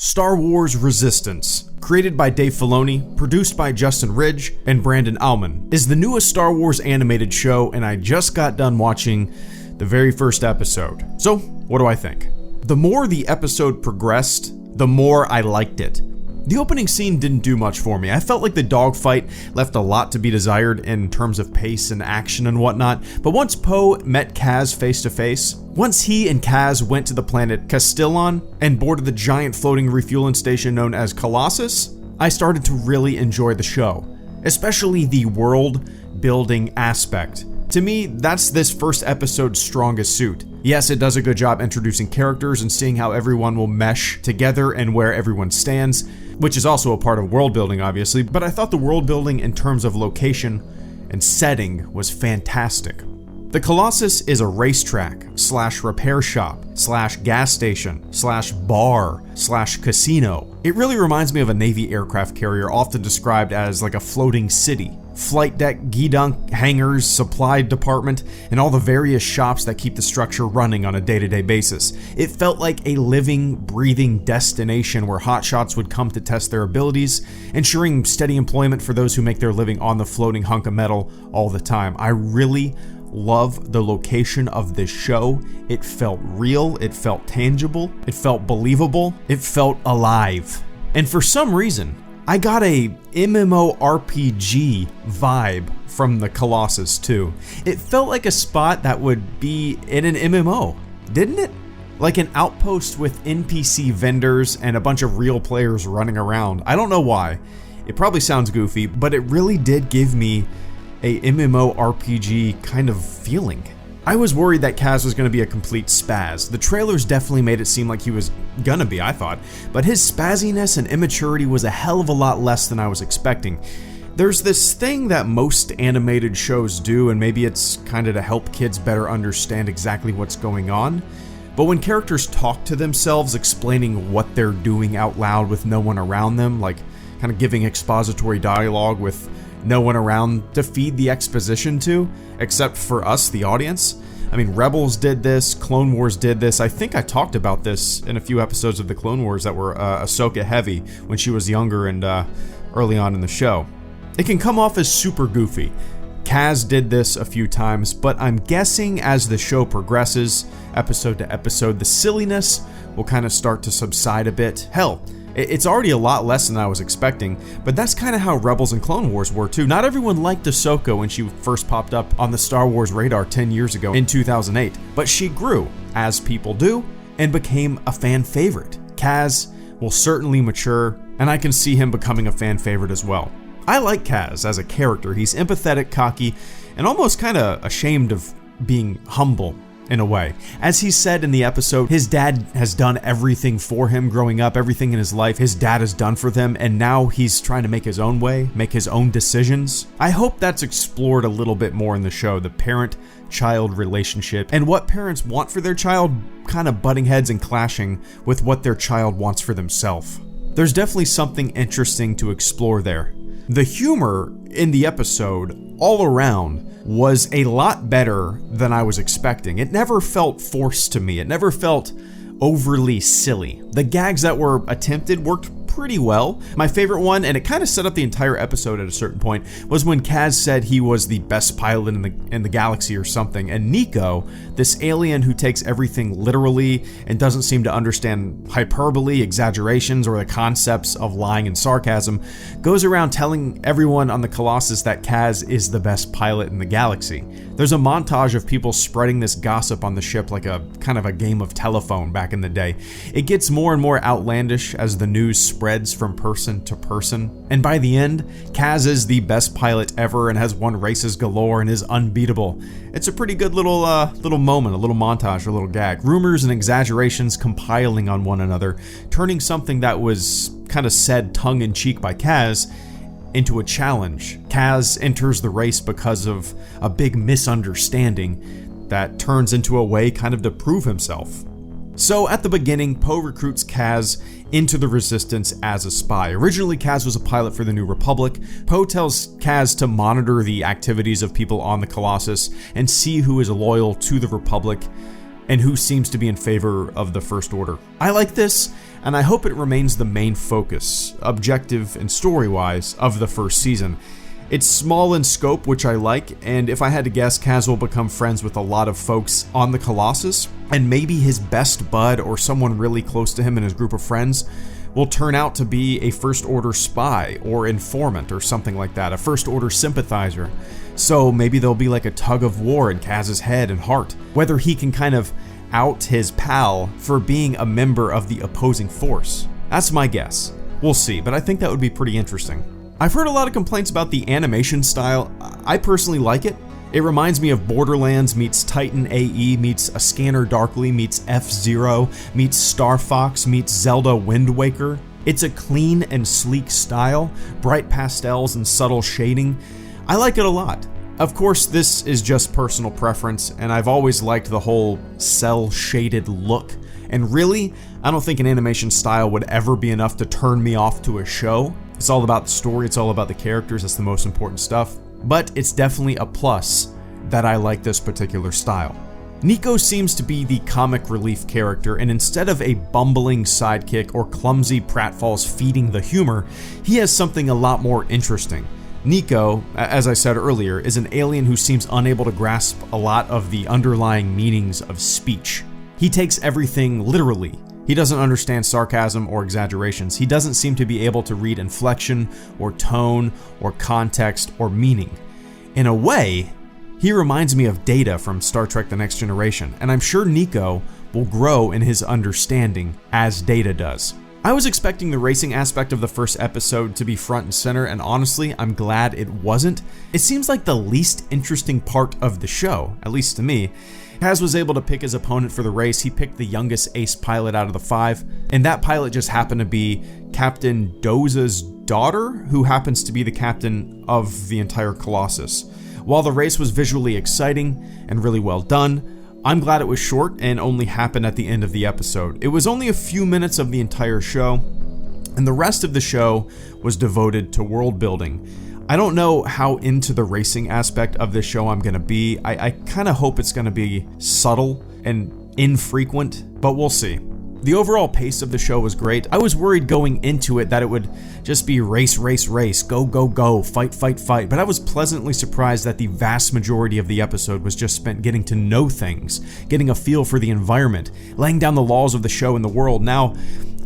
Star Wars Resistance, created by Dave Filoni, produced by Justin Ridge and Brandon Auman, is the newest Star Wars animated show, and I just got done watching the very first episode. So, what do I think? The more the episode progressed, the more I liked it. The opening scene didn't do much for me. I felt like the dogfight left a lot to be desired in terms of pace and action and whatnot, but once Poe met Kaz face to face, once he and Kaz went to the planet Castillon and boarded the giant floating refueling station known as Colossus, I started to really enjoy the show, especially the world building aspect. To me, that's this first episode's strongest suit. Yes, it does a good job introducing characters and seeing how everyone will mesh together and where everyone stands, which is also a part of world building, obviously, but I thought the world building in terms of location and setting was fantastic. The Colossus is a racetrack / repair shop / gas station / bar / casino. It really reminds me of a Navy aircraft carrier, often described as like a floating city. Flight deck, gidunk, hangars, supply department, and all the various shops that keep the structure running on a day-to-day basis. It felt like a living, breathing destination where hotshots would come to test their abilities, ensuring steady employment for those who make their living on the floating hunk of metal all the time. I really love the location of this show. It felt real, it felt tangible, it felt believable, it felt alive. And for some reason, I got a MMORPG vibe from the Colossus too. It felt like a spot that would be in an MMO, didn't it? Like an outpost with NPC vendors and a bunch of real players running around. I don't know why. It probably sounds goofy, but it really did give me a MMORPG kind of feeling. I was worried that Kaz was going to be a complete spaz. The trailers definitely made it seem like he was gonna be, I thought, but his spazziness and immaturity was a hell of a lot less than I was expecting. There's this thing that most animated shows do, and maybe it's kind of to help kids better understand exactly what's going on, but when characters talk to themselves, explaining what they're doing out loud with no one around them, like kind of giving expository dialogue with no one around to feed the exposition to, except for us, the audience. I mean, Rebels did this, Clone Wars did this. I think I talked about this in a few episodes of the Clone Wars that were Ahsoka heavy when she was younger and early on in the show. It can come off as super goofy. Kaz did this a few times, but I'm guessing as the show progresses, episode to episode, the silliness will kind of start to subside a bit. Hell, it's already a lot less than I was expecting, but that's kind of how Rebels and Clone Wars were too. Not everyone liked Ahsoka when she first popped up on the Star Wars radar 10 years ago in 2008, but she grew, as people do, and became a fan favorite. Kaz will certainly mature, and I can see him becoming a fan favorite as well. I like Kaz as a character. He's empathetic, cocky, and almost kind of ashamed of being humble. In a way. As he said in the episode, his dad has done everything for him growing up, everything in his life his dad has done for them, and now he's trying to make his own way, make his own decisions. I hope that's explored a little bit more in the show, the parent-child relationship, and what parents want for their child kind of butting heads and clashing with what their child wants for themselves. There's definitely something interesting to explore there. The humor in the episode, all around, was a lot better than I was expecting. It never felt forced to me. It never felt overly silly. The gags that were attempted worked pretty well. My favorite one, and it kind of set up the entire episode at a certain point, was when Kaz said he was the best pilot in the galaxy or something, and Niko, this alien who takes everything literally and doesn't seem to understand hyperbole, exaggerations, or the concepts of lying and sarcasm, goes around telling everyone on the Colossus that Kaz is the best pilot in the galaxy. There's a montage of people spreading this gossip on the ship like a kind of a game of telephone back in the day. It gets more and more outlandish as the news spreads from person to person, and by the end, Kaz is the best pilot ever and has won races galore and is unbeatable. It's a pretty good little moment, a little montage, a little gag. Rumors and exaggerations compiling on one another, turning something that was kind of said tongue-in-cheek by Kaz into a challenge. Kaz enters the race because of a big misunderstanding that turns into a way kind of to prove himself. So at the beginning, Poe recruits Kaz into the Resistance as a spy. Originally, Kaz was a pilot for the New Republic. Poe tells Kaz to monitor the activities of people on the Colossus and see who is loyal to the Republic and who seems to be in favor of the First Order. I like this, and I hope it remains the main focus, objective and story-wise, of the first season. It's small in scope, which I like, and if I had to guess, Kaz will become friends with a lot of folks on the Colossus, and maybe his best bud or someone really close to him in his group of friends will turn out to be a First Order spy or informant or something like that, a First Order sympathizer. So maybe there'll be like a tug of war in Kaz's head and heart, whether he can kind of out his pal for being a member of the opposing force. That's my guess. We'll see, but I think that would be pretty interesting. I've heard a lot of complaints about the animation style. I personally like it. It reminds me of Borderlands meets Titan AE meets A Scanner Darkly meets F-Zero meets Star Fox meets Zelda Wind Waker. It's a clean and sleek style, bright pastels and subtle shading. I like it a lot. Of course, this is just personal preference, and I've always liked the whole cel-shaded look. And really, I don't think an animation style would ever be enough to turn me off to a show. It's all about the story, it's all about the characters, that's the most important stuff. But it's definitely a plus that I like this particular style. Niko seems to be the comic relief character, and instead of a bumbling sidekick or clumsy pratfalls feeding the humor, he has something a lot more interesting. Niko, as I said earlier, is an alien who seems unable to grasp a lot of the underlying meanings of speech. He takes everything literally. He doesn't understand sarcasm or exaggerations. He doesn't seem to be able to read inflection or tone or context or meaning. In a way, he reminds me of Data from Star Trek The Next Generation, and I'm sure Niko will grow in his understanding as Data does. I was expecting the racing aspect of the first episode to be front and center, and honestly, I'm glad it wasn't. It seems like the least interesting part of the show, at least to me. Kaz was able to pick his opponent for the race. He picked the youngest ace pilot out of the 5, and that pilot just happened to be Captain Doza's daughter, who happens to be the captain of the entire Colossus. While the race was visually exciting and really well done, I'm glad it was short and only happened at the end of the episode. It was only a few minutes of the entire show, and the rest of the show was devoted to world building. I don't know how into the racing aspect of this show I'm going to be. I kind of hope it's going to be subtle and infrequent, but we'll see. The overall pace of the show was great. I was worried going into it that it would just be race, race, race, go, go, go, fight, fight, fight, but I was pleasantly surprised that the vast majority of the episode was just spent getting to know things, getting a feel for the environment, laying down the laws of the show and the world. Now,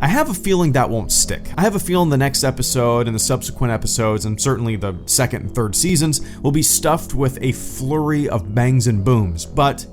I have a feeling that won't stick. I have a feeling the next episode and the subsequent episodes, and certainly the second and third seasons, will be stuffed with a flurry of bangs and booms, but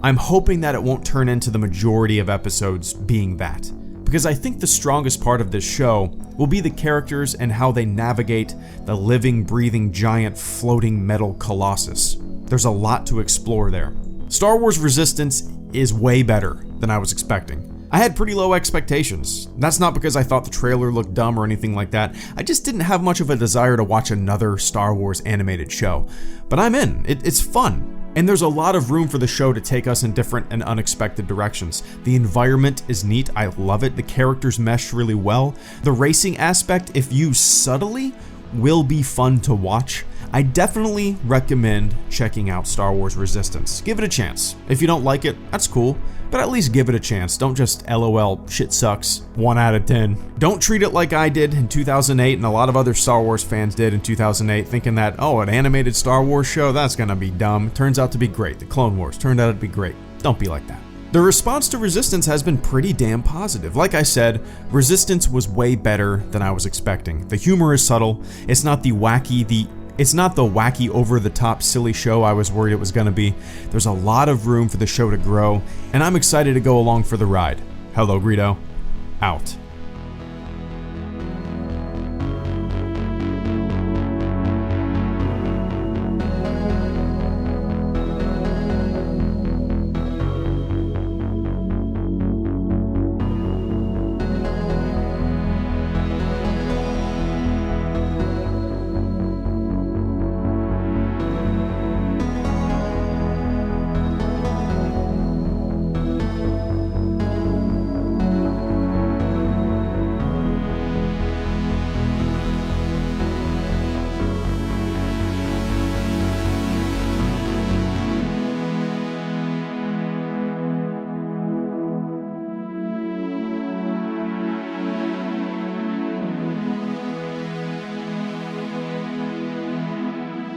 I'm hoping that it won't turn into the majority of episodes being that, because I think the strongest part of this show will be the characters and how they navigate the living, breathing, giant, floating metal colossus. There's a lot to explore there. Star Wars Resistance is way better than I was expecting. I had pretty low expectations. That's not because I thought the trailer looked dumb or anything like that. I just didn't have much of a desire to watch another Star Wars animated show. But I'm in. It's fun. And there's a lot of room for the show to take us in different and unexpected directions. The environment is neat, I love it. The characters mesh really well. The racing aspect, if used subtly, will be fun to watch. I definitely recommend checking out Star Wars Resistance. Give it a chance. If you don't like it, that's cool, but at least give it a chance. Don't just LOL, shit sucks, 1 out of 10. Don't treat it like I did in 2008 and a lot of other Star Wars fans did in 2008, thinking that, oh, an animated Star Wars show, that's gonna be dumb. Turns out to be great. The Clone Wars turned out to be great. Don't be like that. The response to Resistance has been pretty damn positive. Like I said, Resistance was way better than I was expecting. The humor is subtle. It's not the wacky, over-the-top silly show I was worried it was going to be. There's a lot of room for the show to grow, and I'm excited to go along for the ride. HelloGreedo, out.